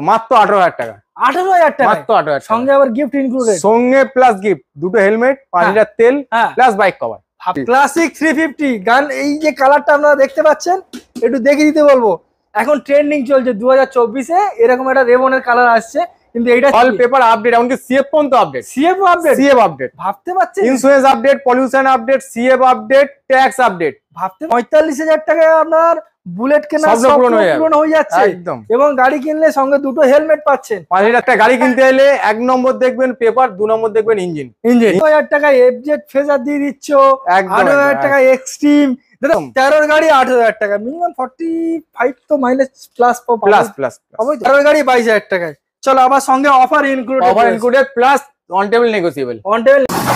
মাত্র 18,000 টাকা। 18,000 টাকা মাত্র 18,000 সঙ্গে আবার গিফট ইনক্লুডেড, সঙ্গে প্লাস গিফট, দুটো হেলমেট, 5 লিটার তেল প্লাস বাইক কভার। ক্লাসিক 350 গান। এই যে কালারটা আপনারা দেখতে পাচ্ছেন, একটু দেখিয়ে দিতে বলবো। এখন ট্রেন্ডিং চলছে 2024-এ, এরকম একটা রেবনের কালার আসছে, কিন্তু এইটা অল পেপার আপডেট, এমনকি সিএফ পর্যন্ত update. CF update, CF update ভাবতে পারছেন? Insurance update, pollution update, CF update, tax update. ভাবতে 45,000 টাকায় আপনার বুলেট কেনা সব পূরণ হয়ে যাচ্ছে একদম। এবং গাড়ি কিনলে সঙ্গে দুটো হেলমেট পাচ্ছেন। 5,000 টাকা গাড়ি কিনতে এলে 1 নম্বর দেখবেন পেপার, 2 নম্বর দেখবেন ইঞ্জিন। 2,000 টাকায় এফজেড ফেজার দিয়ে দিচ্ছ, 8,000 টাকায় এক্সট্রিম। 13 গাড়ি 8,000 টাকা, মিনিমাম 45 তো মাইলেজ প্লাস প্লাস। 13 গাড়ি 22,000 টাকায়। চলো আবার সঙ্গে offer included plus on table negotiable.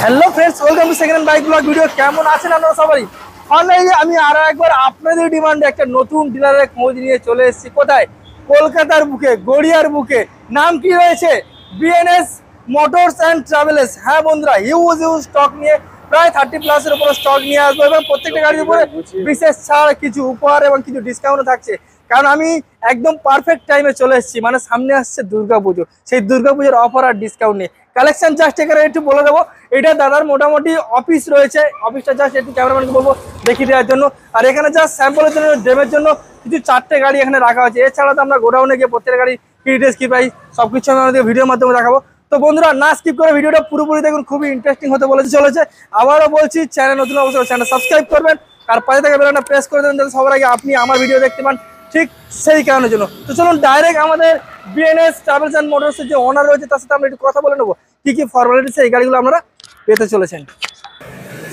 Hello friends, welcome to second bike blog video. কেমন আছেন আপনারা সবাই? ফাইনালি আমি আরো একবার আপনাদের ডিমান্ডে একটা নতুন ডিলারের খোঁজ নিয়ে চলে এসেছি। কোথায়? কলকাতার বুকে, গড়িয়ার বুকে। নাম কি রয়েছে? BNS motors and travels. হ্যাঁ বন্ধুরা, হিউজ স্টক নিয়ে প্রায় 30+ এর উপর স্টক নিয়ে আসবো এবং প্রত্যেকটা গাড়ির উপরে বিশেষ ছাড়, কিছু উপহার এবং কিছু ডিসকাউন্ট থাকছে। কারণ আমি একদম পারফেক্ট টাইমে চলে এসেছি, মানে সামনে আসছে দুর্গাপুজো। সেই দুর্গাপুজোর অফার আর ডিসকাউন্ট নিয়ে কালেকশন জাস্ট এখানে একটু বলে দেবো। এটা দাদার মোটামুটি অফিস রয়েছে, অফিসটা জাস্ট একটু ক্যামেরাম্যানকে বলবো দেখিয়ে দেওয়ার জন্য। আর এখানে জাস্ট স্যাম্পলের জন্য, ডেমের জন্য কিছু 4টে গাড়ি এখানে রাখা হয়েছে। এছাড়া তো আমরা গোডাউনে গিয়ে প্রত্যেকটা গাড়ি কি ডিটেলস, কি প্রাইস সবকিছু আমি আমাদের ভিডিওর মাধ্যমে দেখাবো। তো বন্ধুরা না স্কিপ করে ভিডিওটা পুরোপুরি দেখুন, খুবই ইন্টারেস্টিং হতে চলেছে। আবারও বলছি, চ্যানেল নতুন অবশ্যই চ্যানেল সাবস্ক্রাইব করবেন আর পাশে থেকে বেলটা প্রেস করে দেবেন যাতে সবার আগে আপনি আমার ভিডিও দেখতে পান, ঠিক সেই কারণের জন্য। তো চলুন ডাইরেক্ট আমাদের বিএনএস ট্রাভেলস অ্যান্ড মোটরসের যে ওনার রয়েছে তার সাথে আমরা একটু কথা বলে নেবো কি কি ফর্মালিটিস এই গাড়িগুলো আপনারা পেতে চলেছেন।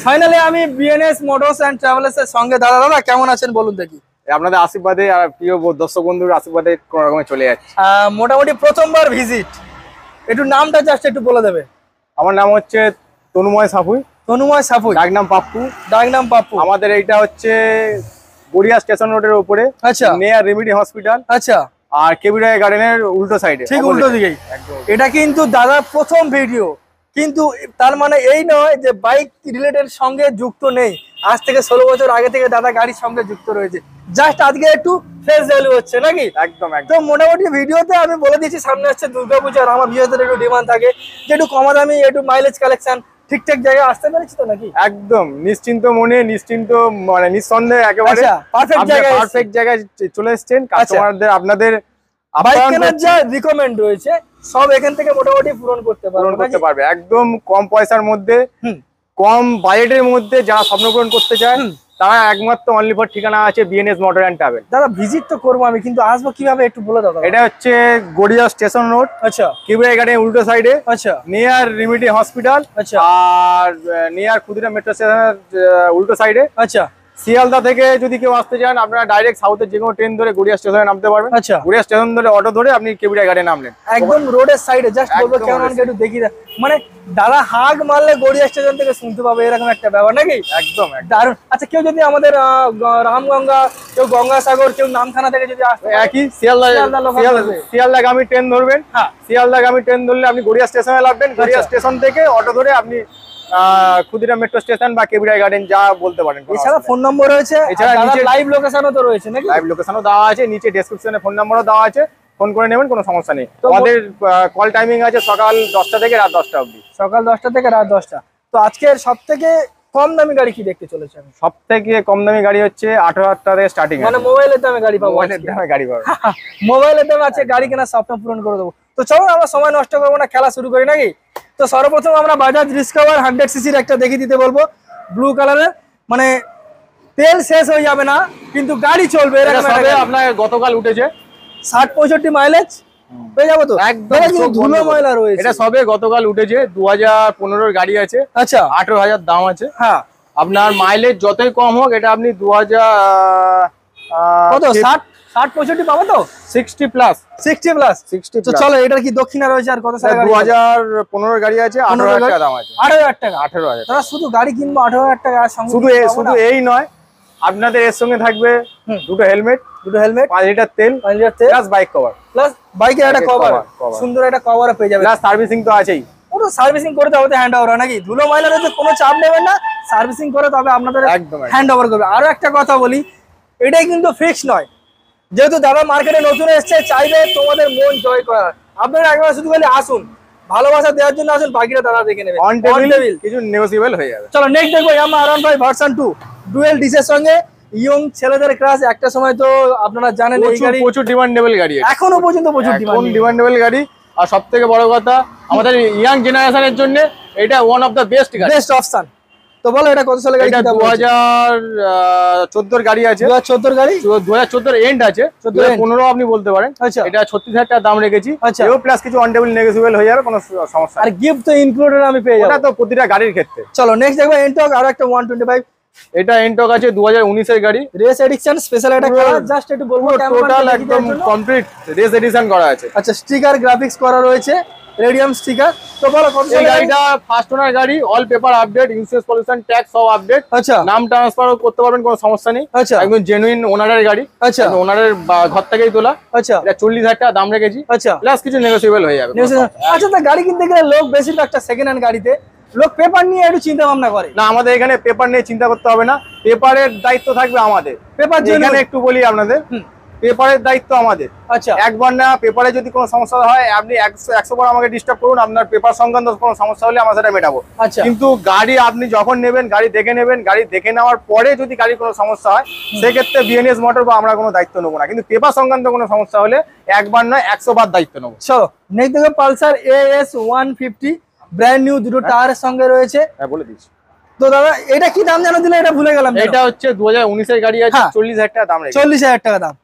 ফাইনালি আমি বিএনএস মোটরস অ্যান্ড ট্রাভেলসের সঙ্গে। দাদা কেমন আছেন বলুন দেখি? আপনাদের আশীর্বাদে আর প্রিয় দর্শক বন্ধুর আশীর্বাদে কোন রকমে চলে যাচ্ছে। মোটামুটি প্রথমবার ভিজিট, একটু নামটা জাস্ট একটু বলে দেবে। আমার নাম হচ্ছে তনুময় সাফুই। ডাক নাম পাপ্পু। আমাদের এইটা হচ্ছে গড়িয়া স্টেশন রোডের উপরে, আচ্ছা, নেয়ার রেমিডি হসপিটাল, আচ্ছা, আর কেবিরাই গার্ডেনের উল্টো সাইডে, ঠিক উল্টো দিকেই। এটা কিন্তু দাদার প্রথম ভিডিও, কিন্তু তার মানে এই নয় যে বাইক রিলেটেড সঙ্গে যুক্ত নেই। আজ থেকে 16 বছর আগে থেকে দাদা গাড়ির সঙ্গে যুক্ত রয়েছে, জাস্ট আজকে একটু ফেস ভ্যালু হচ্ছে নাকি? একদম। তো মোটামুটি ভিডিওতে আমি বলে দিচ্ছি সামনে আসছে দুর্গাপূজা, আর আমার ভিডিওতে একটু ডিমান্ড থাকে যে একটু কমা দামি, একটু মাইলেজ কালেকশন, ঠিকঠাক জায়গায় আসতে পেরেছি তো নাকি? একদম নিশ্চিন্ত মনে, নিশ্চিন্ত মানে নিঃসন্দেহে একেবারে পারফেক্ট জায়গায় চলে এসেছেন। কাস্টমারদের আপনাদের বাইক কেনার যা রিকমেন্ড রয়েছে সব এখান থেকে মোটামুটি পূরণ করতে পারবে একদম কম পয়সার মধ্যে, কম বাজেটের মধ্যে। যারা স্বপ্ন পূরণ করতে চায় তারা একমাত্র অনলি ফর ঠিকানা আছে বিএনএস মোটর অ্যান্ড ট্রাভেল। দাদা ভিজিট তো করবো আমি, কিন্তু আসবো কিভাবে একটু বলে দাও। এটা হচ্ছে গড়িয়া স্টেশন রোড, আচ্ছা, কেবিরাই গার্ডেনের উল্টো সাইডে, আচ্ছা, নিয়ার রেমিডি হসপিটাল, আচ্ছা, আর নিয়ার ক্ষুদিরাম মেট্রো স্টেশনের উল্টো সাইডে, আচ্ছা। শিয়ালদা থেকে যদি কেউ আসতে চান আপনারা ডাইরেক্ট সাউথের যে কোনো ট্রেন ধরে গড়িয়া স্টেশনে নামতে পারবেন। আচ্ছা, গড়িয়া স্টেশন ধরে অটো ধরে আপনি কেবিরাই গার্ডেনে নামলেন, একদম রোডের সাইডে। জাস্ট বলবো কেমন একটু দেখি, মানে দাদা হাগ মারলে গড়িয়া স্টেশন থেকে শুনতে পাবে, এরকম একটা ব্যাপার নাকি? একদম দারুণ। আচ্ছা, কেউ যদি আমাদের রামগঙ্গা, কেউ গঙ্গাসাগর, কেউ নামখানা থেকে যদি আসতে, একই শিয়ালদাগামী ট্রেন ধরবেন। হ্যাঁ, শিয়ালদাগামী ট্রেন ধরলে আপনি গড়িয়া স্টেশনে নামবেন, গড়িয়া স্টেশন থেকে অটো ধরে আপনি ক্ষুদিরাম মেট্রো স্টেশন বা কেবিরাই গার্ডেন যা বলতে পারেন। এছাড়া ফোন নম্বর রয়েছে, এছাড়া নিচে লাইভ লোকেশনও তো রয়েছে নাকি? লাইভ লোকেশনও দেওয়া আছে, নিচে ডেসক্রিপশনে ফোন নম্বরও দেওয়া আছে, ফোন করে নেবেন, কোনো সমস্যা নেই। আমাদের কল টাইমিং আছে সকাল 10টা থেকে রাত 10টা অবধি। সকাল 10টা থেকে রাত 10টা। তো আজকের সবথেকে কম দামি গাড়ি কি দেখতে চলেছে? আমি সবথেকে কম দামি গাড়ি হচ্ছে 18,000 টাকা থেকে স্টার্টিং, মানে মোবাইলের দামে গাড়ি পাবো। মোবাইলের দামে গাড়ি পাবো, মোবাইলের দামে আছে গাড়ি কেনার স্বপ্ন পূরণ করে দেবো। তো চলো আমরা সময় নষ্ট করবো না, খেলা শুরু করি নাকি? তো সর্বপ্রথম আমরা বাজাজ ডিসকভার 100cc একটা দেখিয়ে দিতে বলবো, ব্লু কালারের। মানে তেল শেষ হয়ে যাবে না কিন্তু গাড়ি চলবে। আপনার গতকাল উঠেছে 60-65 মাইলেজ পেয়ে যাবো তো? একদম ধুলো ময়লা রয়েছে। এটা সবে গতকাল উঠেছে, 2015 গাড়ি আছে, আচ্ছা, 18,000 দাম আছে। হ্যাঁ, আপনার মাইলেজ যতই কম হোক এটা আপনি 2000 কত 60-65 পাবো তো? 60+। তো চলো, এটার কি দক্ষিণা রয়েছে আর কত সালে? 2015 গাড়ি আছে, 18,000 টাকা দাম আছে। 18,000 টাকা। 18,000 টাকা শুধু গাড়ি কিনবো 18,000 টাকা। শুধু এই নয়, আপনাদের এর সঙ্গে থাকবে দুটো হেলমেট, 5 লিটার তেল প্লাস বাইক কভার, প্লাস বাইকের একটা কভার, সুন্দর একটা কভার পেয়ে যাবে। প্লাস সার্ভিসিং তো আছেই। পুরো সার্ভিসিং করে তবে হ্যান্ড ওভার নাকি? ধুলো ময়লার কোনো চাপ নেবেন না, সার্ভিসিং করে তবে আপনাদের হ্যান্ড ওভার করবে। আরো একটা কথা বলি, এটাই কিন্তু ফিক্স নয়, যেহেতু দাদা মার্কেটে নতুন এসছে, চাইবে তোমাদের মন জয় করার, আপনারা একবার শুধু খালি আসুন, ভালোবাসা দেওয়ার জন্য আসুন, বাকিটা দাদা দেখে নেবে। অন টেবিল কিছু নেগোসিয়েবল হয়ে যাবে। চলো নেক্সট দেখবো ইয়ামাহা R15 ভার্সন 2 ডুয়েল ডিসের সঙ্গে, ইয়ং ছেলেদের ক্রাশ। একটা সময় তো আপনারা জানেন এই গাড়ি প্রচুর ডিমান্ডেবল গাড়ি, এখনো পর্যন্ত প্রচুর ডিমান্ডেবল গাড়ি। আর সবথেকে বড় কথা আমাদের ইয়াং জেনারেশনের জন্য এটা one of the best option. তো বলো এটা কত সালের গাড়ি? এটা 2014 গাড়ি আছে, 2014 গাড়ি, 2014 এন্ড আছে, 2015 আপনি বলতে পারেন। আচ্ছা, এটা 36,000 টাকা দাম রেখেছি। আচ্ছা, এও প্লাস কিছু অন টেবিল নেগোসিয়েবল হয়ে যাবে, কোনো সমস্যা। আর গিফট তো ইনক্লুডেড আমি পেয়ে যাব, ওটা তো প্রতিটা গাড়ির ক্ষেত্রে। চলো নেক্সট দেখবো এনটক, আর একটা 125। এটা এনটক আছে 2019 এর গাড়ি, রেস এডিশন স্পেশাল একটা কালার। জাস্ট একটু বলবো টোটাল একদম কমপ্লিট রেস এডিশন করা আছে। আচ্ছা, স্টিকার গ্রাফিক্স করা রয়েছে, রেডিয়াম স্টিকার। তো বলো কত এই গাড়িটা ফার্স্ট ওনার গাড়ি, all paper update, insurance pollution tax সব আপডেট। আচ্ছা, নাম ট্রান্সফারও করতে পারবেন, কোনো সমস্যা নেই। আচ্ছা, একদম জেনুইন ওনারের গাড়ি। আচ্ছা, ওনারের ঘর থেকেই তোলা। আচ্ছা, এটা 40,000 টাকা দাম রেখেছি। আচ্ছা, প্লাস কিছু নেগোসিয়েবল হয়ে যাবে। আচ্ছা, তো গাড়ি কিনতে গেলে লোক বেশিরভাগটা সেকেন্ড হ্যান্ড গাড়িতে লোক পেপার নিয়ে একটু চিন্তা ভাবনা করে না, আমাদের এখানে পেপার নিয়ে চিন্তা করতে হবে না, পেপারের দায়িত্ব থাকবে আমাদের। পেপার এখানে একটু বলি আপনাদের, পেপারের দায়িত্ব আমাদের। আচ্ছা, একবার না, পেপারে যদি কোনো সমস্যা হয় আপনি 100 বার আমাকে ডিস্টার্ব করুন, আপনার পেপার সংক্রান্ত কোনো সমস্যা হলে আমরা সেটা মেটাবো। আচ্ছা, কিন্তু গাড়ি আপনি যখন নেবেন, গাড়ি দেখে নেবেন, গাড়ি দেখে নেওয়ার পরে যদি গাড়ির কোনো সমস্যা হয় সেক্ষেত্রে বিএনএস মোটর বা আমরা কোনো দায়িত্ব নেবো না। কিন্তু পেপার সংক্রান্ত কোনো সমস্যা হলে একবার নয় 100 বার দায়িত্ব নেবো। চলো নেক্সট দেখো পালসার AS 150 ব্র্যান্ড নিউ, দুটো টায়ারের সঙ্গে রয়েছে। হ্যাঁ, বলে দিচ্ছি। তো দাদা এটা কি দাম জানো দিলে? এটা ভুলে গেলাম। এটা হচ্ছে 2019 এর গাড়ি আছে, 40,000 টাকা দাম রেখেছি। 40,000 টাকা দাম,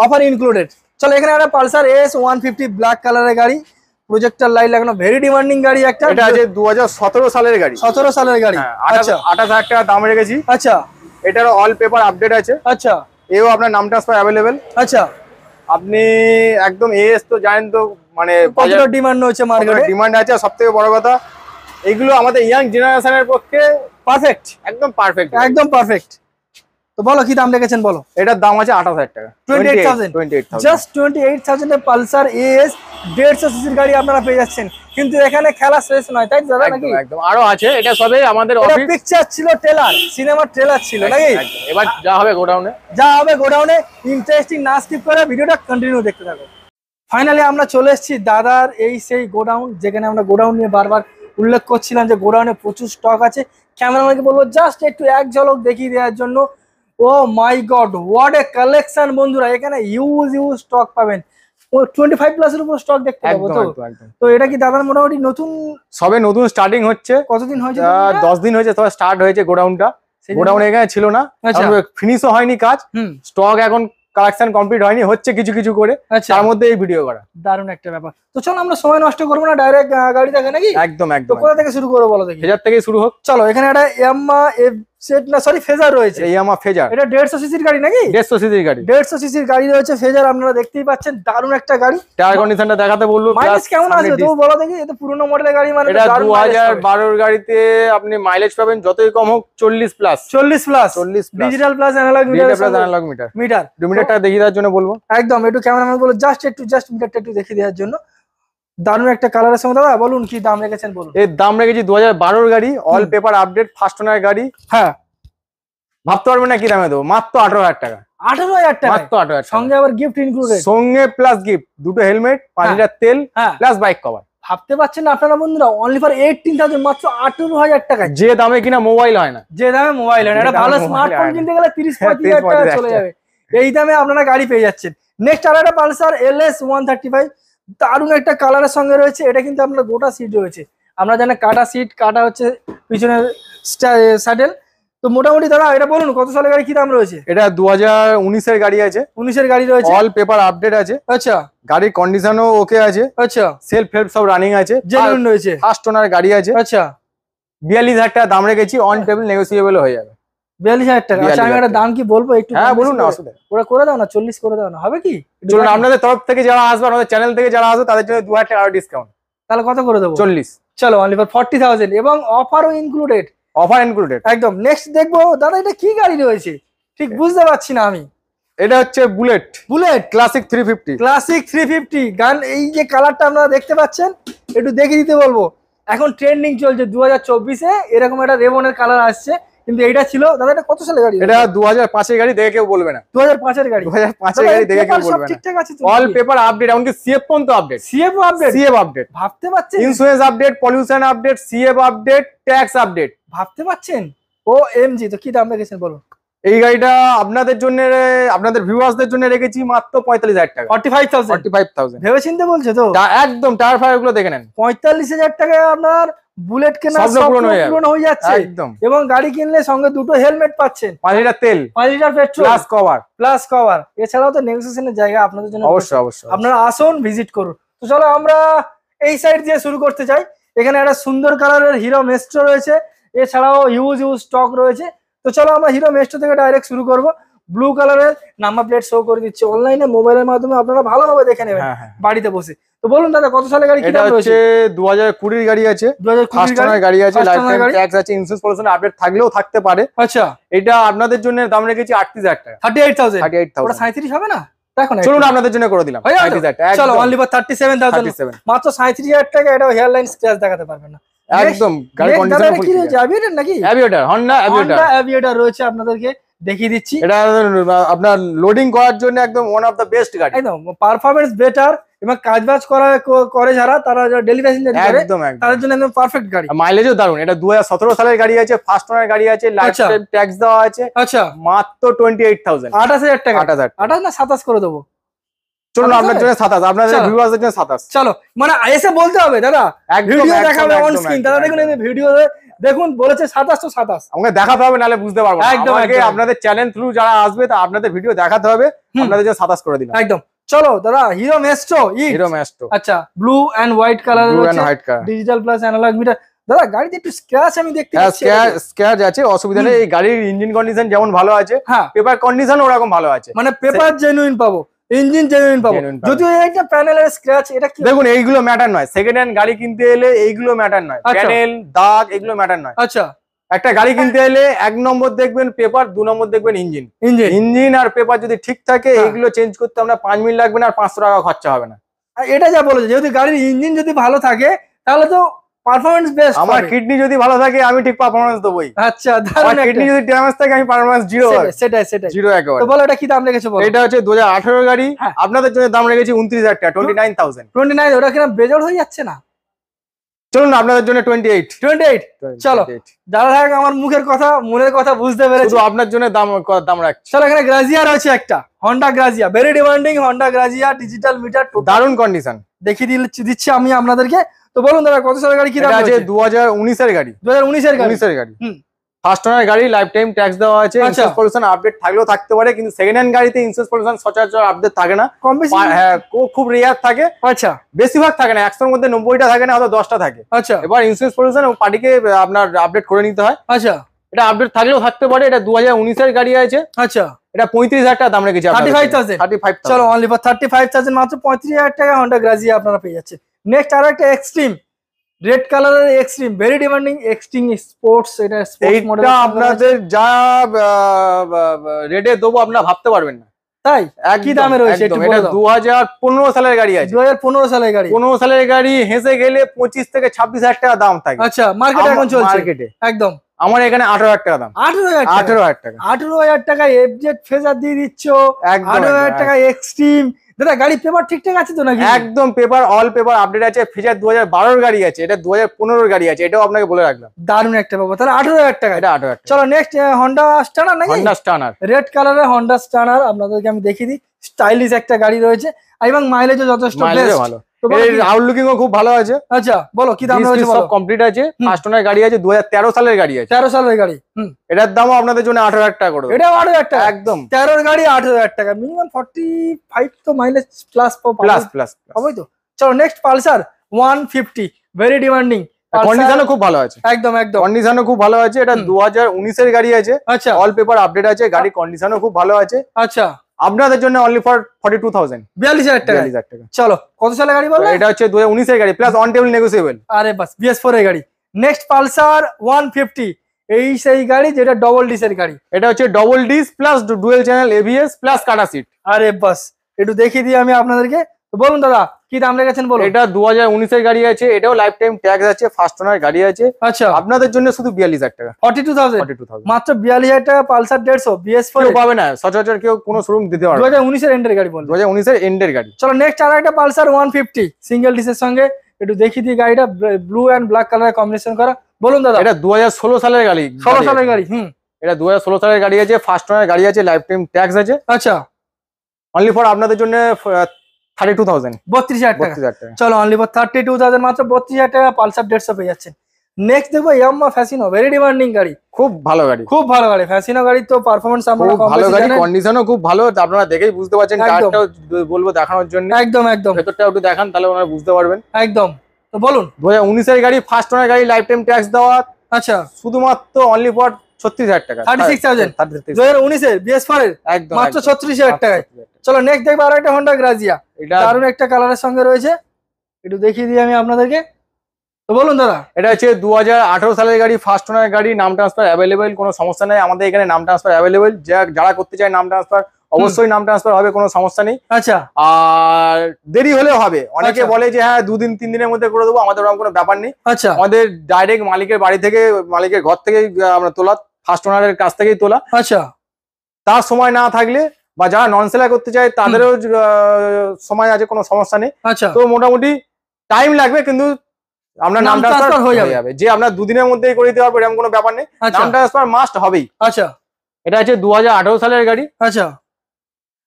অফার ইনক্লুডেড। চলো এখানে একটা পালসার AS 150 ব্ল্যাক কালারের গাড়ি, প্রজেক্টর লাইট লাগানো, ভেরি ডিমান্ডিং গাড়ি একটা। এটা আছে 2017 সালের গাড়ি। 17 সালের গাড়ি। আচ্ছা, 28,000 টাকা দাম রেখেছি। আচ্ছা, এটার অল পেপার আপডেট আছে। আচ্ছা, এও আপনার নাম ট্রান্সফার অ্যাভেলেবেল। আচ্ছা, আপনি একদম AS তো জানেন তো, মানে কতটা ডিমান্ড হচ্ছে মার্কেটে, ডিমান্ড আছে। সবথেকে বড় কথা এগুলো আমাদের ইয়াং জেনারেশনের পক্ষে পারফেক্ট, একদম পারফেক্ট, একদম পারফেক্ট। তো বলো কি দাম রেখেছেন বলো? এটার দাম আছে 28,000 টাকা, 28,000, জাস্ট 28,000 এ পালসার AS 150 সিসির গাড়ি আপনারা পেয়ে যাচ্ছেন। কিন্তু এখানে খেলা শেষ নয়, তাই দাদা নাকি? একদম আরো আছে। এটা সবে আমাদের অফিস পিকচার ছিল, ট্রেলার, সিনেমার ট্রেলার ছিল নাকি? এবার যা হবে গোডাউনে, ইন্টারেস্টিং না স্কিপ করে ভিডিওটা কন্টিনিউ দেখতে থাকো। ফাইনালি আমরা চলে এসেছি দাদার এই সেই গোডাউন, যেখানে আমরা গোডাউন নিয়ে বারবার উল্লেখ করছিলাম যে গোডাউনে প্রচুর স্টক আছে। ক্যামেরাম্যানকে বলবো জাস্ট একটু এক ঝলক দেখিয়ে দেওয়ার জন্য। ও মাই গড, হোয়াট এ কালেকশন বন্ধুরা! এখানে হিউজ স্টক পাবেন, 25 প্লাসের উপর স্টক দেখতে পাবো। তো এটা কি দাদার মোটামুটি নতুন, সবে নতুন স্টার্টিং হচ্ছে? কতদিন হয়েছে? 10 দিন হয়েছে, তবে স্টার্ট হয়েছে গোডাউনটা। গোডাউন এখানে ছিল না, ফিনিশও হয়নি কাজ, স্টক এখন কালেকশন কমপ্লিট হয়নি, হচ্ছে কিছু কিছু করে, তার মধ্যে এই ভিডিও করা। দারুণ একটা ব্যাপার। তো চলো আমরা সময় নষ্ট করবো না, ডাইরেক্ট গাড়ি দেখে নাকি? একদম একদম। কোথা থেকে শুরু করবো বলো দেখি? ফেজার থেকে শুরু হোক। চলো এখানে একটা ইয়ামাহা ফেজার রয়েছে। ইয়ামাহা ফেজার, এটা 150 সিসির গাড়ি নাকি? 150 সিসির গাড়ি, 150 সিসির গাড়ি রয়েছে ফেজার, আপনারা দেখতেই পাচ্ছেন। দারুণ একটা গাড়ি। টায়ার কন্ডিশনটা দেখাতে বলবো, মাইলেজ কেমন আছে তুমি বলো দেখি? এটা পুরনো মডেলের গাড়ি, মানে এটা 2012 এর গাড়িতে আপনি মাইলেজ পাবেন যতই কম হোক 40 plus. Digital plus analogue meter. মিটারটা দেখিয়ে দেওয়ার জন্য বলবো। একদম, একটু ক্যামেরাম্যান বলো জাস্ট মিটারটা একটু দেখিয়ে দেওয়ার জন্য। দারুণ একটা কালারের সঙ্গে। দাদা বলুন কি দাম রেখেছেন বলুন? এর দাম রেখেছি 2012 গাড়ি, all paper update, first owner গাড়ি। হ্যাঁ, ভাবতে পারবেন না কি দামে দেবো, মাত্র 18,000 টাকা। 18,000 টাকা, মাত্র 18,000, সঙ্গে আবার গিফট ইনক্লুডেড। সঙ্গে প্লাস গিফট, দুটো হেলমেট, 5 লিটার তেল, প্লাস বাইক কভার। ভাবতে পারছেন না আপনারা বন্ধুরা, অনলি ফর 18,000, মাত্র 18,000 টাকা। যে দামে কিনা মোবাইল হয় না, যে দামে মোবাইল হয় না। একটা ভালো স্মার্টফোন কিনতে গেলে 30-35,000 টাকা চলে যাবে, এই দামে আপনারা গাড়ি পেয়ে যাচ্ছেন। নেক্সট আর একটা পালসার LS 135, দারুণ একটা কালারের সঙ্গে রয়েছে। এটা কিন্তু আপনার গোটা সিট রয়েছে, আমরা জানি কাটা সিট, কাটা হচ্ছে পিছনের স্যাডেল। তো মোটামুটি দাদা এটা বলুন কত সালের গাড়ি, কি দাম রয়েছে? এটা 2019 এর গাড়ি আছে, 19 এর গাড়ি রয়েছে, অল পেপার আপডেট আছে। আচ্ছা, গাড়ির কন্ডিশনও ওকে আছে। আচ্ছা, সেলফ হেল্প সব রানিং আছে, জেনুইন রয়েছে, ফার্স্ট ওনার গাড়ি আছে। আচ্ছা, 42,000 টাকা দাম রেখেছি, অন টেবিল নেগোসিয়েবল হয়ে যাবে। 42,000 টাকা। আচ্ছা, আমি একটা দাম কি বলবো একটু? হ্যাঁ বলুন না, অসুবিধা। ওরা করে দাও না, 40 করে দাও না, হবে কি? চলুন, আপনাদের তরফ থেকে যারা আসবে, আমাদের চ্যানেল থেকে যারা আসবে তাদের জন্য 2,000 টাকা ডিসকাউন্ট। তাহলে কত করে দেবো? 40। চলো অনলি ফর 40,000 এবং অফারও ইনক্লুডেড। অফার ইনক্লুডেড একদম। নেক্সট দেখবো দাদা এটা কি গাড়ি রয়েছে, ঠিক বুঝতে পারছি না আমি। এটা হচ্ছে বুলেট ক্লাসিক 350 গান। এই যে কালারটা আপনারা দেখতে পাচ্ছেন, একটু দেখে দিতে বলবো। এখন ট্রেন্ডিং চলছে 2024-এ, এরকম একটা রেবনের কালার আসছে। কিন্তু এইটা ছিল দাদা। এটা কত সালের গাড়ি? এটা 2005 এর গাড়ি, দেখে কেউ বলবে না। 2005 এর গাড়ি, 2005 এর গাড়ি দেখে কেউ সব বলবে না। ঠিকঠাক আছে তো? অল পেপার আপডেট, এমনকি সিএফ পর্যন্ত update. CF update? CF update, ভাবতে পারছেন? Insurance update, pollution update, CF update, tax update. ভাবতে পারছেন? ও এমজি। তো কি দাম রেখেছেন বলুন? এই গাড়িটা আপনাদের জন্য, আপনাদের ভিউয়ার্সদের জন্য রেখেছি মাত্র 45,000 টাকা। 45,000 ভেবে চিন্তে বলছে তো? একদম টায়ার ফায়ার গুলো দেখে নেন। 45,000 টাকায় আপনার বুলেট কেনা সব পূরণ হয়ে যাচ্ছে একদম। এবং গাড়ি কিনলে সঙ্গে দুটো হেলমেট পাচ্ছেন, 5 লিটার তেল, 5 লিটার পেট্রোল, প্লাস কভার। এছাড়াও তো নেগোসিয়েশনের জায়গা আপনাদের জন্য অবশ্যই অবশ্যই আপনারা আসুন, ভিজিট করুন। তো চলো আমরা এই সাইড দিয়ে শুরু করতে চাই। এখানে একটা সুন্দর কালারের হিরো মেস্ট্রো রয়েছে, এছাড়াও হিউজ স্টক রয়েছে। তো চলো আমরা হিরো মেস্ট্রো থেকে ডাইরেক্ট শুরু করব। ব্লু কালারের নাম্বার প্লেট শো করে দিচ্ছে অনলাইনে, মোবাইলের মাধ্যমে আপনারা ভালোভাবে দেখে নেবেন বাড়িতে বসে। তো বলুন দাদা কত সালের গাড়ি? এটা হচ্ছে 2020 এর গাড়ি আছে, 2020 গাড়ি আছে, লাইফ টাইম ট্যাক্স আছে, ইন্স্যুরেন্স পলিউশন আপডেট থাকলেও থাকতে পারে। আচ্ছা, এটা আপনাদের জন্য দাম রেখেছি 38,000 টাকা। 38,000 ওটা 37 হবে না? দেখো না, চলুন আপনাদের জন্য করে দিলাম 38,000 টাকা। চলো অনলি ফর 37,000, মাত্র 37,000 টাকা। এটা হেয়ারলাইন স্ক্র্যাচ দেখাতে পারবে না একদম। গাড়ি কন্ডিশন কি রয়েছে? অ্যাভিয়েটর নাকি? অ্যাভিয়েটর, হন্ডা অ্যাভিয়েটর রয়েছে, আপনাদেরকে দেখিয়ে দিচ্ছি। এটা আপনার লোডিং করার জন্য একদম ওয়ান অফ দ্য বেস্ট গাড়ি। একদম পারফরম্যান্স বেটার এবং কাজবাজ করে যারা, তারা ডেলি প্যাসেঞ্জার করে, একদম তাদের জন্য একদম পারফেক্ট গাড়ি। মাইলেজও দারুন। এটা 2017 সালের গাড়ি আছে, ফার্স্ট ওনার গাড়ি আছে, লাইফ টাইম ট্যাক্স দেওয়া আছে। আচ্ছা, মাত্র 28,000। 28,000 টাকা। 28,000 না 27 করে দেবো? চলুন আপনার জন্য 27, আপনাদের ভিউয়ারদের জন্য 27। চলো, মানে এসে বলতে হবে দাদা, ভিডিও দেখাবে অন স্ক্রিন, দাদা দেখুন এই ভিডিও দেখুন, বলেছে 27 তো 27। আমাকে দেখাতে হবে, নালে বুঝতে পারবো না। একদম আপনাদের চ্যানেল থ্রু যারা আসবে, তা আপনাদের ভিডিও দেখাতে হবে, আপনাদের জন্য 27 করে দিলাম। একদম। চলো দাদা, হিরো মেস্ট্রো। আচ্ছা, ব্লু এন্ড হোয়াইট কালার রয়েছে, ডিজিটাল প্লাস অ্যানালগ মিটার। দাদা গাড়িতে একটু স্ক্র্যাচ আমি দেখতে পাচ্ছি। স্ক্র্যাচ আছে, অসুবিধা নেই। এই গাড়ির ইঞ্জিন কন্ডিশন যেমন ভালো আছে, পেপার কন্ডিশন ওরকম ভালো আছে। মানে পেপার জেনুইন পাবো, ইঞ্জিন জেনুইন পাবো। যদিও এইটা প্যানেলের স্ক্র্যাচ, এটা কি দেখুন এইগুলো ম্যাটার নয়। সেকেন্ড হ্যান্ড গাড়ি কিনতে এলে এইগুলো ম্যাটার নয়, প্যানেল দাগ এগুলো ম্যাটার নয়। আচ্ছা, একটা গাড়ি কিনতে এলে 1 নম্বর দেখবেন পেপার, 2 নম্বর দেখবেন ইঞ্জিন। ইঞ্জিন আর পেপার যদি ঠিক থাকে, এইগুলো চেঞ্জ করতে আমরা 5 মিনিট লাগবে না, আর 500 টাকা খরচা হবে না। এটা যা বলেছে, যদি গাড়ির ইঞ্জিন যদি ভালো থাকে তাহলে তো পারফরম্যান্স বেস্ট। আমার কিডনি যদি ভালো থাকে আমি ঠিক পারফরম্যান্স দেবই। আচ্ছা, আমার কিডনি যদি ড্যামেজ থাকে আমি পারফরম্যান্স জিরো। সেটাই জিরো একেবারে। তো বলো এটা কি দাম রেখেছো বলো? এটা হচ্ছে 2018 গাড়ি, আপনাদের জন্য দাম রেখেছি 29,000 টাকা, 29,000। 29? ওটা কিনা বেজড় হয়ে যাচ্ছে না? চলুন আপনাদের জন্য 28। চলো, যারা আমার মুখের কথা মনের কথা বুঝতে পেরেছে, শুধু আপনার জন্য দাম রাখছি। চলো, এখানে গ্রাজিয়া রয়েছে একটা, Honda Grazia, very demanding Honda Grazia, digital meter, দারুণ কন্ডিশন দেখিয়ে দিচ্ছি আমি আপনাদেরকে। তো বলুন দাদা কত সালের গাড়ি? কি দাম আছে? 2019 এর গাড়ি। 2019 এর গাড়ি। ফার্স্ট ওনার গাড়ি, লাইফ টাইম ট্যাক্স দেওয়া আছে, ইন্স্যুরেন্স পলিউশন আপডেট থাকলেও থাকতে পারে, কিন্তু সেকেন্ড হ্যান্ড গাড়িতে ইন্স্যুরেন্স পলিউশন সচরাচর আপডেট থাকে না। হ্যাঁ, খুব রেয়ার থাকে। আচ্ছা, বেশিরভাগ থাকে না, 100 এর মধ্যে 90টা থাকে না, হয়তো 10টা থাকে। আচ্ছা, এবার ইন্স্যুরেন্স পলিউশন পার্টিকে আপনার আপডেট করে নিতে হয়। আচ্ছা, এটা আপডেট থাকলেও থাকতে পারে। এটা 2019 এর গাড়ি আছে। আচ্ছা, এটা 35,000 টাকা দাম রেখেছি। 35,000। চলো অনলি ফর 35,000, মাত্র 35,000 টাকা হন্ডা গ্রাজিয়া আপনারা পেয়ে যাচ্ছে। নেক্সট আর একটা এক্সট্রিম, রেড কালারের extreme, very demanding extreme sports. এটা স্পোর্টস মডেল। আপনাদের যা রেটে দেবো আপনারা ভাবতে পারবেন না। তাই কি দামে রয়েছে? এটা 2015 সালের গাড়ি আছে। 2015 সালের গাড়ি। 15 সালের গাড়ি হেসে গেলে 25 থেকে 26,000 টাকা দাম থাকে। আচ্ছা, মার্কেটে এখন চলছে। মার্কেটে একদম। আমার এখানে 18,000 টাকা দাম। 18,000 টাকা। 18,000 টাকা এফজেড ফেজার দিয়ে দিচ্ছ। 18,000 টাকা এক্সট্রিম। দাদা গাড়ি পেপার ঠিকঠাক আছে তো নাকি? একদম পেপার, অল পেপার আপডেট আছে। ফেজার 2012 এর গাড়ি আছে, এটা 2015 এর গাড়ি আছে, এটাও আপনাকে বলে রাখলাম। দারুণ একটা ব্যাপার। তাহলে 18,000 টাকা। এটা 18,000 টাকা। চলো নেক্সট হন্ডা স্টার্নার নাকি? হন্ডা স্টার্নার, রেড কালারের হন্ডা স্টার্নার আপনাদেরকে আমি দেখিয়ে দিই। স্টাইলিশ একটা গাড়ি রয়েছে এবং মাইলেজও যথেষ্ট ভালো। আউটলুকিং ও খুব ভালো আছে। আচ্ছা, বলো কি দাম রয়েছে? সব কমপ্লিট আছে। ফার্স্ট ওনার গাড়ি আছে, 2013 সালের গাড়ি আছে। 13 সালের গাড়ি। এটার দামও আপনাদের জন্য 18,000 টাকা করে দেব। এটাও 18,000 টাকা? একদম। 13 এর গাড়ি 18,000 টাকা, মিনিমাম 45 তো মাইলেজ প্লাস হবেই তো। চলো নেক্সট পালসার 150, ভেরি ডিমান্ডিং। কন্ডিশনও খুব ভালো আছে। একদম একদম, কন্ডিশনও খুব ভালো আছে। এটা 2019 এর গাড়ি আছে। আচ্ছা, অল পেপার আপডেট আছে, গাড়ি কন্ডিশনও খুব ভালো আছে। আচ্ছা, আপনাদের জন্য অনলি ফর 42,000, 42,000 টাকা। চলো কত সালের গাড়ি বললে? এটা হচ্ছে 2019 এর গাড়ি, প্লাস অন টেবিল নেগোসিয়েবল। আরে বাস, BS4 এর গাড়ি। নেক্সট পালসার 150, এই সেই গাড়ি যেটা ডবল ডিসের গাড়ি। এটা হচ্ছে double disc plus dual channel ABS plus কাটা সিট। আরে বাস, একটু দেখিয়ে দিই আমি আপনাদেরকে। তো বলুন দাদা কি দাম রেখেছেন বলুন? এটা 2019 এর গাড়ি আছে, এটাও লাইফ টাইম ট্যাক্স আছে, ফার্স্ট ওনার গাড়ি আছে। আচ্ছা, আপনাদের জন্য শুধু 42,000 টাকা। 42,000 মাত্র 42,000 টাকা পালসার 150 BS4 কেউ পাবে না, সচরাচর কেউ কোনো শোরুম দিতে পারবে না। 2019 এর এন্ডের গাড়ি বলুন। 2019 এর এন্ডের গাড়ি। চলো নেক্সট আর একটা পালসার 150 সিঙ্গেল ডিসের সঙ্গে একটু দেখিয়ে দিই গাড়িটা, ব্লু এন্ড ব্ল্যাক কালারের কম্বিনেশন করা। বলুন দাদা। এটা 2016 সালের গাড়ি। 16 সালের গাড়ি। এটা 2016 সালের গাড়ি আছে, ফার্স্ট ওনার গাড়ি আছে, লাইফ টাইম ট্যাক্স আছে। আচ্ছা, অনলি ফর আপনাদের জন্য 32,000। 32,000 টাকা। 32,000 টাকা। চলো অনলি ফর 32,000 মাত্র 32,000 টাকা পালসার 150 পেয়ে যাচ্ছেন। নেক্সট দেখবো ইয়ামাহা ফ্যাসিনো, ভেরি ডিমান্ডিং গাড়ি, খুব ভালো গাড়ি, খুব ভালো গাড়ি। ফ্যাসিনো গাড়ি তো পারফরম্যান্স আমরা খুব ভালো গাড়ি, কন্ডিশনও খুব ভালো, আপনারা দেখেই বুঝতে পারছেন। কারটাও বলবো দেখানোর জন্য। একদম একদম, ভেতরটাও একটু দেখান, তাহলে ওনারা বুঝতে পারবেন। একদম। তো বলুন। 2019 এর গাড়ি, ফার্স্ট ওনার গাড়ি, লাইফ টাইম ট্যাক্স দেওয়া। আচ্ছা, শুধুমাত্র অনলি ফর 36,000 টাকা। 36,000 2019 এর BS4 এর একদম মাত্র 36,000 টাকায়। চলো নেক্সট দেখবো আরো একটা হোন্ডা গ্রাজিয়া, এটা দারুণ একটা কালারের সঙ্গে রয়েছে, একটু দেখিয়ে দিই আমি আপনাদেরকে। তো বলুন দাদা। এটা হচ্ছে 2018 সালের গাড়ি, ফার্স্ট ওনার গাড়ি, নাম ট্রান্সফার অ্যাভেলেবেল, কোনো সমস্যা নেই। আমাদের এখানে নাম ট্রান্সফার অ্যাভেলেবেল, যারা করতে চায় নাম ট্রান্সফার অবশ্যই নাম ট্রান্সফার হবে, কোনো সমস্যা নেই। আচ্ছা, আর দেরি হলেও হবে। অনেকে বলে যে হ্যাঁ 2 দিন 3 দিনের মধ্যে করে দেবো, আমাদের ওরকম কোনো ব্যাপার নেই। আচ্ছা, আমাদের ডাইরেক্ট মালিকের বাড়ি থেকে, মালিকের ঘর থেকে আমরা তোলা, ফার্স্ট ওনারের কাছ থেকেই তোলা। আচ্ছা, তার সময় না থাকলে বা যারা নন সেলার করতে চায় তাদেরও সময় আছে, কোনো সমস্যা নেই। আচ্ছা, তো মোটামুটি টাইম লাগবে, কিন্তু আপনার নাম ট্রান্সফার হয়ে যাবে। যে আপনার 2 দিনের মধ্যেই করে দিতে পারবো এরকম কোনো ব্যাপার নেই, নাম ট্রান্সফার মাস্ট হবেই। আচ্ছা, এটা হচ্ছে 2018 সালের গাড়ি। আচ্ছা,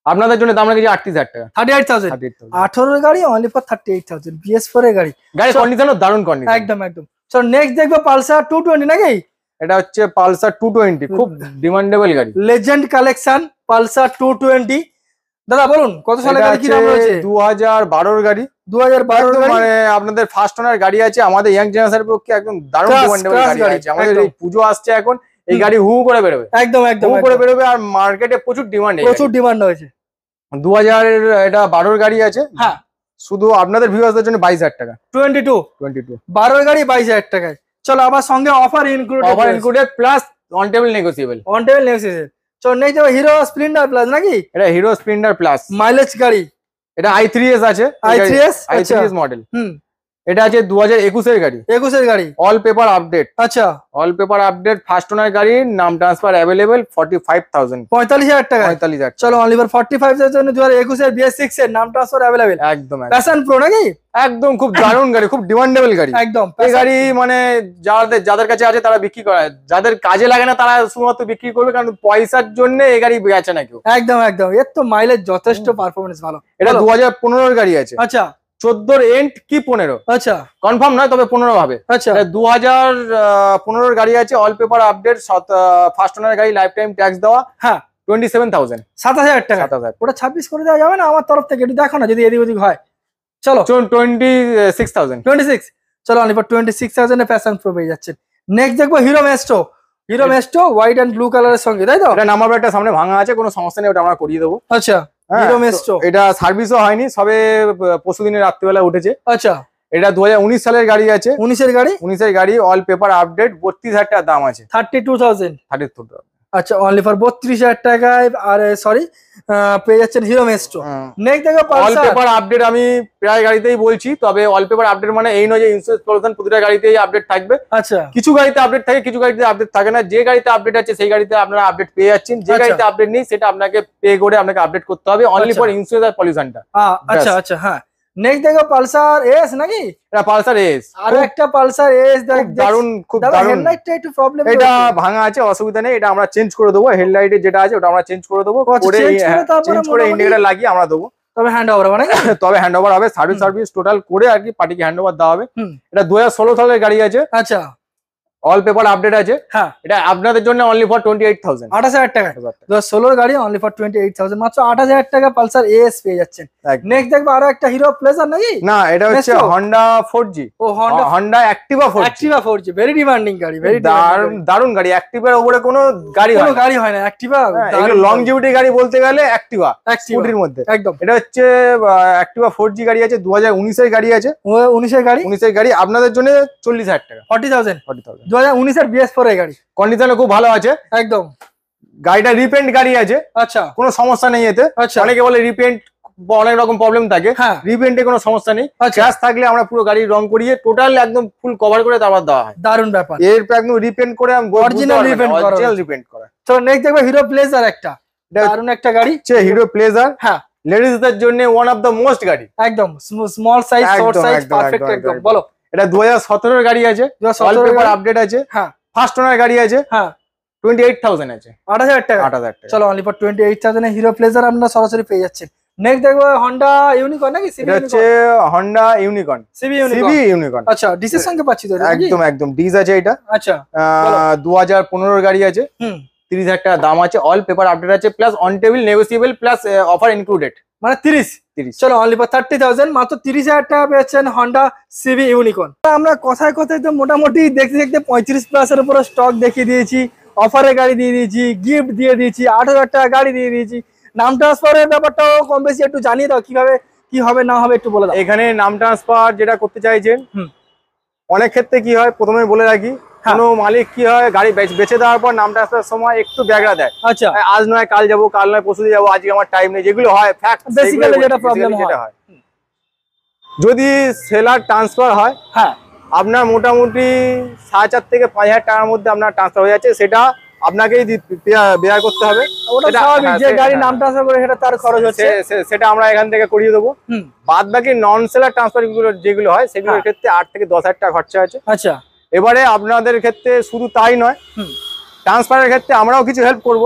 আপনাদের জন্য দাম রেখেছি 38,000 টাকা। 38,000 18 এর গাড়ি অনলি ফর 38,000 BS4 এর গাড়ি। গাড়ির কন্ডিশনও দারুণ কন্ডিশন, একদম একদম। সো নেক্সট দেখবো পালসার 220 নাকি? এটা হচ্ছে পালসার 220, খুব ডিমান্ডেবল গাড়ি, লেজেন্ড কালেকশন পালসার 220। দাদা বলুন কত সালের গাড়ি, কি দাম রয়েছে? 2012 এর গাড়ি। 2012 এর গাড়ি, মানে আপনাদের ফার্স্ট ওনার গাড়ি আছে, আমাদের ইয়াং জেনারেশনের পক্ষে একদম দারুণ ডিমান্ডেবল গাড়ি আছে। আমাদের এই পুজো আসছে এখন, এই গাড়ি হু করে বেরোবে, একদম একদম হু করে বেরোবে। আর মার্কেটে প্রচুর ডিমান্ড, প্রচুর ডিমান্ড হয়েছে। 2000 এর এটা 12 গাড়ি আছে। হ্যাঁ, শুধু আপনাদের ভিউয়ারদের জন্য 22,000 টাকা। 22 12 এর গাড়ি 22,000 টাকায়। চলো আবার সঙ্গে offer included plus on table negotiable. চলো নেক্সট দেখো হিরো স্প্লেন্ডার প্লাস নাকি? এটা হিরো স্প্লেন্ডার প্লাস মাইলেজ গাড়ি, এটা i3s আছে, i3s মডেল। এটা আছে 2021 এর গাড়ি, 21 এর গাড়ি, অল পেপার আপডেট। আচ্ছা, all paper update, first owner গাড়ি, নাম ট্রান্সফার অ্যাভেলেবেল, 45,000 45,000 টাকা। 45,000। চলো অনলি ফর 45 এর জন্য 2021 এর BS6 এর নাম ট্রান্সফার অ্যাভেলেবেল। একদম প্যাশন প্রো নাকি? একদম খুব দারুণ গাড়ি, খুব ডিমান্ডেবল গাড়ি। একদম এই গাড়ি মানে যাদের কাছে আছে তারা বিক্রি করে, যাদের কাজে লাগে না তারা শুধুমাত্র বিক্রি করবে, কারণ পয়সার জন্য এই গাড়ি বেচে না কেউ। একদম একদম, এর তো মাইলেজ যথেষ্ট, পারফরম্যান্স ভালো। এটা 2015 এর গাড়ি আছে। আচ্ছা, 14 এন্ড কি 15, আচ্ছা কনফার্ম নয়, তবে 15 হবে। আচ্ছা, 2015 এর গাড়ি আছে, all paper update, first owner গাড়ি, লাইফ টাইম ট্যাক্স দেওয়া। হ্যাঁ, 27,000 7,000 টাকা। 7,000 ওটা 26 করে দেওয়া যাবে না আমার তরফ থেকে? একটু দেখো না যদি এদিক ওদিক হয়। চলো 26,000। 26। চলো অনলি ফর 26,000 এ প্যাশন প্রো পেয়ে যাচ্ছেন। নেক্সট দেখবো Hero Maestro, Hero Maestro white and blue কালারের সঙ্গে, তাই তো? এটা নাম্বার প্লেটটা সামনে ভাঙা আছে, কোনো সমস্যা নেই, ওটা আমরা করিয়ে দেবো। আচ্ছা, হিরো মেস্টো, এটা সার্ভিসও হয়নি, সবে পরশুদিনের রাত্রিবেলা উঠেছে। আচ্ছা, এটা 2019 সালের গাড়ি আছে। 19 এর গাড়ি, 19 এর গাড়ি, অল পেপার আপডেট, 32,000 টাকা দাম আছে। 32,000। 32,000। আচ্ছা, অনলি ফর 32,000 টাকায় আর সরি পেয়ে যাচ্ছেন হিরো মেস্টো। নেক্সট দেখো অল পালসার পেপার আপডেট, আমি প্রায় গাড়িতেই বলছি, তবে অল পেপার আপডেট মানে এই নয় যে ইন্স্যুরেন্স পলিউশন প্রতিটা গাড়িতেই আপডেট থাকবে। আচ্ছা, কিছু গাড়িতে আপডেট থাকে, কিছু গাড়িতে আপডেট থাকে না। যে গাড়িতে আপডেট আছে সেই গাড়িতে আপনারা আপডেট পেয়ে যাচ্ছেন, যে গাড়িতে আপডেট নেই সেটা আপনাকে পে করে আপনাকে আপডেট করতে হবে, অনলি ফর ইন্স্যুরেন্স আর পলিউশনটা। আচ্ছা আচ্ছা, হ্যাঁ। নেক্সট দেখো পালসার এস নাকি? এটা পালসার এস, আর একটা পালসার এস দারুন, খুব দারুন। হেডলাইটটা একটু প্রবলেম, এটা ভাঙা আছে, অসুবিধা নেই, এটা আমরা চেঞ্জ করে দেবো। হেডলাইটে যেটা আছে ওটা আমরা চেঞ্জ করে দেবো, করে চেঞ্জ করে ইন্ডিকেটর লাগিয়ে আমরা দেবো। তবে হ্যান্ড ওভার হবে নাকি? তবে হ্যান্ড ওভার হবে, সার্ভিস টোটাল করে আর কি পার্টিকে হ্যান্ড ওভার দেওয়া হবে। এটা 2016 সালের গাড়ি আছে। আচ্ছা, অল পেপার আপডেট আছে। হ্যাঁ, এটা আপনাদের জন্য অনলি ফর 28,000। 28,000 টাকা। 2016 গাড়ি অনলি ফর 28,000, মাত্র 28,000 টাকা পালসার এস পেয়ে যাচ্ছেন। নেক্সট দেখবো আরো একটা হিরো প্লেজার নাকি? না, এটা হচ্ছে হন্ডা 4G। ও, Honda Activa 4G very demanding গাড়ি, ভেরি দারুন গাড়ি। অ্যাক্টিভার উপরে কোনো গাড়ি হয় না, অ্যাক্টিভা লং জিভিটি গাড়ি বলতে গেলে অ্যাক্টিভা স্কুটির মধ্যে একদম। এটা হচ্ছে অ্যাক্টিভা 4G গাড়ি আছে, 2019 এর গাড়ি আছে। 19 এর গাড়ি, 19 এর গাড়ি আপনাদের জন্য 40,000 টাকা। 40,000। 2019 এর BS4 এর গাড়ি, কন্ডিশনে খুব ভালো আছে একদম। গাড়িটা রিপেন্ট গাড়ি আছে, আচ্ছা, কোনো সমস্যা নেই এতে। আচ্ছা, অনেকে বলে রিপেন্ট অনেক রকম প্রবলেম থাকে, হ্যাঁ। রিপেন্টে কোনো সমস্যা নেই। আচ্ছা। ক্র্যাশ থাকলে আমরা পুরো গাড়ি রং করিয়ে টোটাল একদম ফুল কভার করে তারপর দেওয়া হয়। দারুণ ব্যাপার, এর একদম রিপেন্ট করে অরিজিনাল রিপেন্ট করা। চলো নেক্সট দেখবো হিরো প্লেজার, একটা দারুণ একটা গাড়ি, হিরো প্লেজার। হ্যাঁ, লেডিসদের জন্য ওয়ান অফ দ্য মোস্ট গাড়ি, একদম small size, short size, perfect একদম। বলো, এটা 2017 এর গাড়ি আছে, অল পেপার আপডেট আছে, হ্যাঁ, ফার্স্ট ওনার গাড়ি আছে, হ্যাঁ, 28,000 আছে, 8,000 টাকা। 8,000 টাকা। চলো only for 28,000 A hero pleasure আপনারা সরাসরি পেয়ে যাচ্ছেন। নেক্সট দেখবো হন্ডা ইউনিকর্ন নাকি সিবি এটা হচ্ছে Honda Unicorn, CB CB Unicorn. আচ্ছা, ডিসের সঙ্গে পাচ্ছি তো একদম একদম ডিজ আছে এটা। আচ্ছা, 2015 এর গাড়ি আছে, 30,000 টাকা দাম আছে, অল পেপার আপডেট আছে, plus on table negotiable, plus offer included, মানে 30। চলো অনলি ফর 30,000, মাত্র 30,000 টাকা পেয়েছেন হন্ডা সিবি ইউনিকর্ন। আমরা কথায় কথায় তো মোটামুটি দেখতে দেখতে 35 প্লাসের উপরে স্টক দেখিয়ে দিয়েছি, অফারে গাড়ি দিয়ে দিয়েছি, গিফট দিয়ে দিয়েছি, 8,000 টাকা গাড়ি দিয়ে দিয়েছি। নাম ট্রান্সফারের ব্যাপারটাও কম বেশি একটু জানিয়ে দাও, কিভাবে কি হবে না হবে একটু বলে দাও। এখানে নাম ট্রান্সফার যেটা করতে চাইছেন, অনেক ক্ষেত্রে কি হয় প্রথমে বলে রাখি, কোনো মালিক কি হয় গাড়ি বেচে দেওয়ার পর নাম ট্রান্সফারের সময় একটু ব্যাগরা দেয়। আচ্ছা, আজ নয় কাল যাবো, কাল নয় পরশু যাবো, আজকে আমার টাইম নেই, যেগুলো হয় ফ্যাক্ট, বেসিক্যালি যেটা প্রবলেম হয়। যদি সেলার ট্রান্সফার হয়, হ্যাঁ, আপনার মোটামুটি 4,500 থেকে 5,000 টাকার মধ্যে আপনার ট্রান্সফার হয়ে যাচ্ছে, সেটা আপনাকেই বেয়ার করতে হবে। ওটা স্বাভাবিক, যে গাড়ি নাম ট্রান্সফার করে সেটা তার খরচ হচ্ছে, সেটা আমরা এখান থেকে করিয়ে দেবো। বাদ বাকি নন সেলার ট্রান্সফার যেগুলো হয় সেগুলোর ক্ষেত্রে 8 থেকে 10,000 টাকা খরচা আছে। আচ্ছা, এবারে আপনাদের ক্ষেত্রে শুধু তাই নয়, ট্রান্সফারের ক্ষেত্রে আমরাও কিছু হেল্প করব,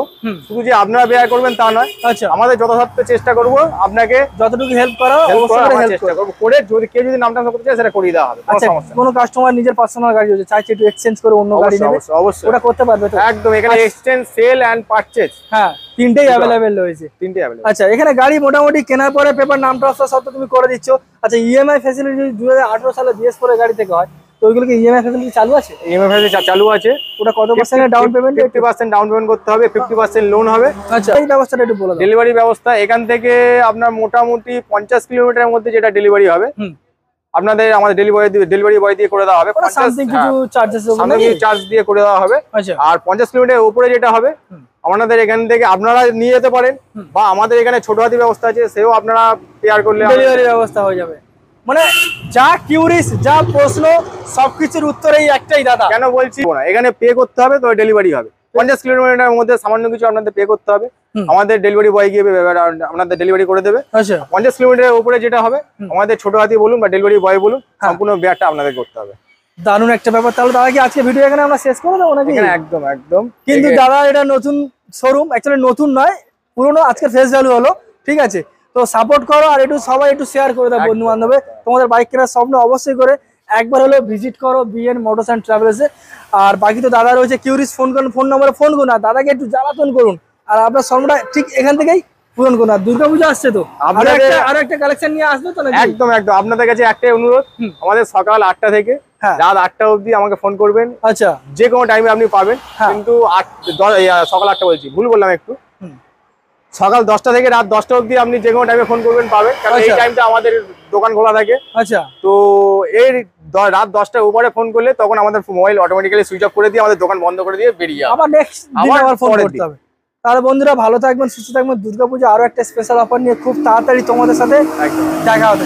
শুধু যে আপনারা বেয়ার করবেন তা নয়। আচ্ছা, আমাদের যথাসাধ্য চেষ্টা করব আপনাকে যতটুকু হেল্প করা চেষ্টা করব, করে যদি কেউ যদি নাম ট্রান্সফার করতে চায় সেটা করিয়ে দেওয়া হবে। আচ্ছা, কোনো কাস্টমার নিজের পার্সোনাল গাড়ি হচ্ছে চাইছে একটু এক্সচেঞ্জ করে অন্য গাড়ি নেবে, অবশ্যই ওটা করতে পারবে তো? একদম, এখানে এক্সচেঞ্জ, সেল এন্ড পারচেজ, হ্যাঁ, তিনটেই অ্যাভেলেবেল রয়েছে, তিনটেই অ্যাভেলেবল। আচ্ছা, এখানে গাড়ি মোটামুটি কেনার পরে পেপার নাম ট্রান্সফার সব তো তুমি করে দিচ্ছ। আচ্ছা, ইএমআই ফ্যাসিলিটি যদি 2018 সালে BS4 এর গাড়ি থেকে হয়, তো ওইগুলো কি ইএমআই ফ্যাসিলিটি চালু আছে? ইএমআই ফ্যাসিলিটি চালু আছে। ওটা কত percent down payment? 50% down payment করতে হবে, 50% লোন হবে। আচ্ছা, এই ব্যবস্থাটা একটু বলে দাও। ডেলিভারি ব্যবস্থা এখান থেকে আপনার মোটামুটি 50 কিলোমিটারের মধ্যে যেটা ডেলিভারি হবে, আমাদের ডেলিভারি বয় দিয়ে করে দেওয়া হবে। 50 কিছু চার্জেস চার্জ দিয়ে করে দেওয়া হবে। আচ্ছা, আর 50 কিলোমিটারের উপরে যেটা হবে, আমাদের এখান থেকে আপনারা নিয়ে যেতে পারেন, বা আমাদের এখানে ছোট হাতি ব্যবস্থা আছে, সেও আপনারা পেয়ার করলে ডেলিভারি ব্যবস্থা হয়ে যাবে। মানে যা কিউরিস, যা প্রশ্ন, সবকিছুর উত্তর এই একটাই দাদা। কেন বলছি না, এখানে পে করতে হবে তো ডেলিভারি হবে। 50 কিলোমিটারের মধ্যে সামান্য কিছু আপনাদের পে করতে হবে, আমাদের ডেলিভারি বয় গিয়ে আপনাদের ডেলিভারি করে দেবে। আচ্ছা, 50 কিলোমিটারের উপরে যেটা হবে, আমাদের ছোট হাতি বলুন বা ডেলিভারি বয় বলুন, সম্পূর্ণ বেয়ারটা আপনাদের করতে হবে। দারুণ একটা ব্যাপার। তাহলে দাদা কি আজকে ভিডিও এখানে আমরা শেষ করে দেবো নাকি? একদম একদম। কিন্তু দাদা এটা নতুন শোরুম, অ্যাকচুয়ালি নতুন নয়, পুরোনো, আজকে ফেস ভ্যালু হলো, ঠিক আছে? তো সাপোর্ট করো, আর একটু সবাই একটু শেয়ার করে দাও বন্ধু বান্ধবে। তোমাদের বাইক কেনার স্বপ্ন অবশ্যই করে একবার হলো ভিজিট করো BN মোটরস অ্যান্ড ট্রাভেলসে। আর বাকি তো দাদা রয়েছে, কিউরিস ফোন করুন, ফোন নম্বরে ফোন করুন, আর দাদাকে একটু জ্বালাতন করুন, আর আপনার স্বপ্নটা ঠিক এখান থেকেই পূরণ করুন। আর দুর্গাপূজা আসছে তো, আরো একটা কালেকশন নিয়ে আসবে তো নাকি? একদম একদম। আপনাদের কাছে একটাই অনুরোধ, আমাদের সকাল 8টা থেকে রাত 8টা অবধি আমাকে ফোন করবেন। আচ্ছা, যে কোনো টাইমে আপনি পাবেন, কিন্তু সকাল 8টা বলছি, ভুল বললাম একটু, সকাল 10টা থেকে রাত 10টা অবধি আপনি যে কোনো টাইমে ফোন করবেন, পাবেন, কারণ এই টাইমটা আমাদের দোকান খোলা থাকে। আচ্ছা, তো এই রাত 10টার উপরে ফোন করলে তখন আমাদের মোবাইল অটোমেটিক্যালি সুইচ অফ করে দিয়ে আমাদের দোকান বন্ধ করে দিয়ে বেরিয়ে যাবে, আবার নেক্সট দিন আবার ফোন করতে হবে। তাহলে বন্ধুরা ভালো থাকবেন, সুস্থ থাকবেন। দুর্গাপূজা আরো একটা স্পেশাল অফার নিয়ে খুব তাড়াতাড়ি তোমাদের সাথে দেখা হবে।